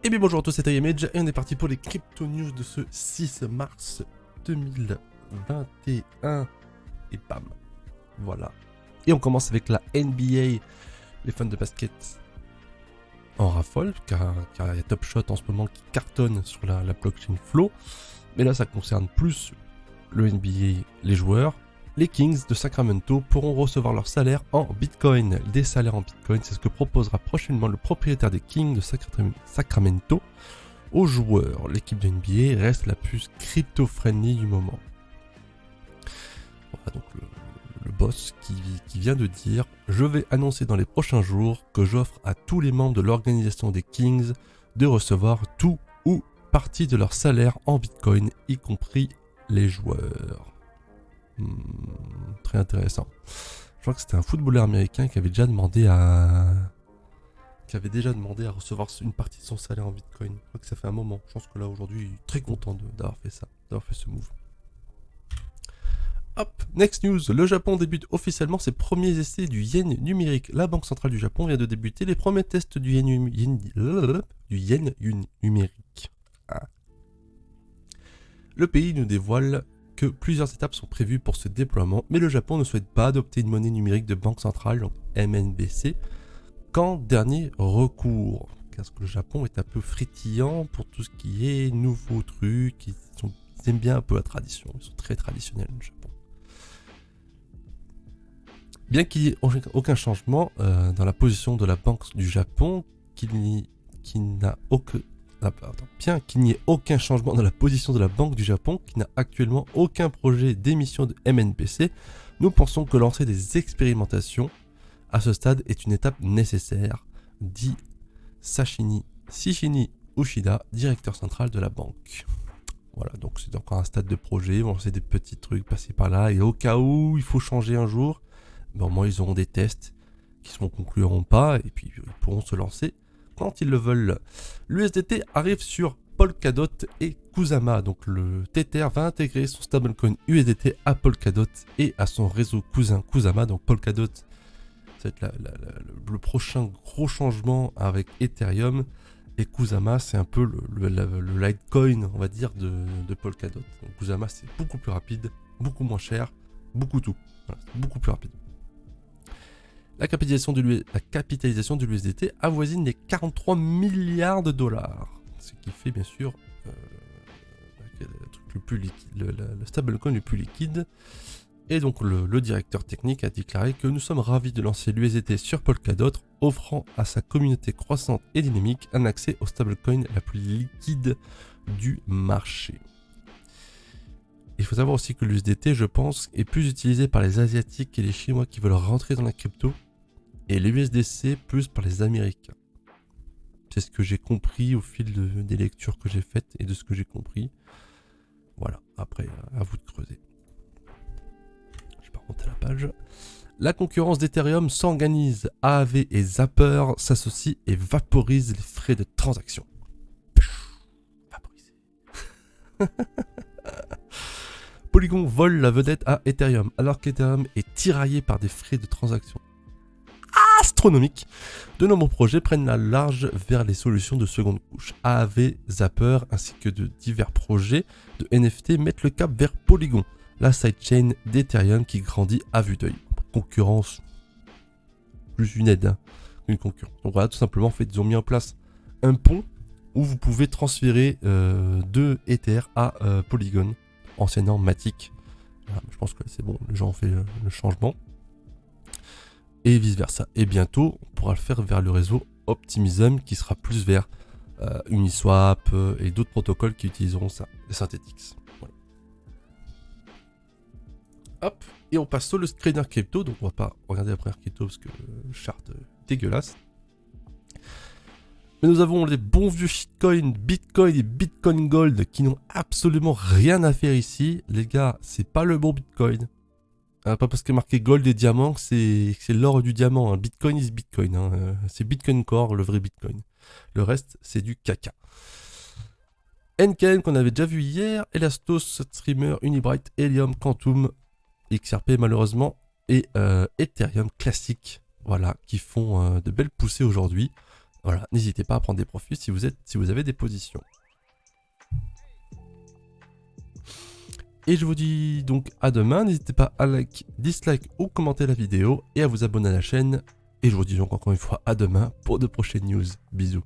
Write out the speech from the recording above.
Et bien bonjour à tous, c'est iMage et on est parti pour les crypto news de ce 6 mars 2021. Et bam, voilà. Et on commence avec la NBA, les fans de basket en raffole, car il y a Top Shot en ce moment qui cartonne sur la blockchain Flow. Mais là ça concerne plus le NBA, les joueurs. Les Kings de Sacramento pourront recevoir leur salaire en Bitcoin. Des salaires en Bitcoin, c'est ce que proposera prochainement le propriétaire des Kings de Sacramento aux joueurs. L'équipe de NBA reste la plus crypto-friendly du moment. Voilà donc le boss qui vient de dire « Je vais annoncer dans les prochains jours que j'offre à tous les membres de l'organisation des Kings de recevoir tout ou partie de leur salaire en Bitcoin, y compris les joueurs. » Très intéressant. Je crois que c'était un footballeur américain qui avait déjà demandé à recevoir une partie de son salaire en Bitcoin. Je crois que ça fait un moment. Je pense que là aujourd'hui, il est très content d'avoir fait ça, d'avoir fait ce move. Hop, next news. Le Japon débute officiellement ses premiers essais du yen numérique. La Banque centrale du Japon vient de débuter les premiers tests du yen numérique. Ah. Le pays nous dévoile que plusieurs étapes sont prévues pour ce déploiement, mais le Japon ne souhaite pas adopter une monnaie numérique de banque centrale, donc MNBC, qu'en dernier recours. Parce que le Japon est un peu frétillant pour tout ce qui est nouveaux trucs, ils aiment bien un peu la tradition, ils sont très traditionnels le Japon. Bien qu'il n'y ait aucun changement dans la position de la Banque du Japon, bien qu'il n'y ait aucun changement dans la position de la Banque du Japon, qui n'a actuellement aucun projet d'émission de MNBC, nous pensons que lancer des expérimentations à ce stade est une étape nécessaire, dit Sishini Ushida, directeur central de la banque. Voilà, donc c'est encore un stade de projet, on lancer des petits trucs passés par là, et au cas où il faut changer un jour, ben au moins ils auront des tests qui se concluront pas, et puis ils pourront se lancer quand ils le veulent. L'USDT arrive sur Polkadot et Kusama. Donc le Tether va intégrer son stablecoin USDT à Polkadot et à son réseau cousin Kusama. Donc Polkadot, ça va être le prochain gros changement avec Ethereum. Et Kusama, c'est un peu le Litecoin, on va dire, de Polkadot. Donc Kusama, c'est beaucoup plus rapide, beaucoup moins cher, beaucoup tout. Voilà, c'est beaucoup plus rapide. La capitalisation de l'USDT avoisine les 43 milliards de dollars. Ce qui fait bien sûr le stablecoin le plus liquide. Et donc le directeur technique a déclaré que nous sommes ravis de lancer l'USDT sur Polkadot, offrant à sa communauté croissante et dynamique un accès au stablecoin la plus liquide du marché. Il faut savoir aussi que l'USDT, je pense, est plus utilisé par les Asiatiques et les Chinois qui veulent rentrer dans la crypto, et l'USDC plus par les Américains. C'est ce que j'ai compris au fil des lectures que j'ai faites et de ce que j'ai compris. Voilà, après, à vous de creuser. Je vais pas remonter la page. La concurrence d'Ethereum s'organise. AAV et Zapper s'associent et vaporisent les frais de transaction. Vaporiser. Polygon vole la vedette à Ethereum, alors qu'Ethereum est tiraillé par des frais de transaction astronomiques. De nombreux projets prennent la large vers les solutions de seconde couche. AAV, Zapper, ainsi que de divers projets de NFT mettent le cap vers Polygon, la sidechain d'Ethereum qui grandit à vue d'œil. Concurrence, plus une aide, une concurrence. Donc voilà, tout simplement, en fait, ils ont mis en place un pont où vous pouvez transférer de Ether à Polygon, anciennement Matic. Voilà, je pense que c'est bon, les gens ont fait le changement. Et vice versa. Et bientôt, on pourra le faire vers le réseau Optimism qui sera plus vers Uniswap et d'autres protocoles qui utiliseront ça, les Synthetix. Voilà. Hop, et on passe sur le screener crypto. Donc on va pas regarder la première crypto parce que le chart dégueulasse. Mais nous avons les bons vieux shitcoins, Bitcoin et Bitcoin Gold qui n'ont absolument rien à faire ici. Les gars, c'est pas le bon Bitcoin. Pas parce qu'il est marqué gold et diamant, c'est l'or du diamant. Hein. Bitcoin is Bitcoin. Hein. C'est Bitcoin Core, le vrai Bitcoin. Le reste, c'est du caca. NKM qu'on avait déjà vu hier, Elastos, Streamer, Unibright, Helium, Quantum, XRP malheureusement, et Ethereum classique, voilà, qui font de belles poussées aujourd'hui. Voilà, n'hésitez pas à prendre des profits si vous avez des positions. Et je vous dis donc à demain, n'hésitez pas à like, dislike ou commenter la vidéo et à vous abonner à la chaîne. Et je vous dis donc encore une fois à demain pour de prochaines news. Bisous.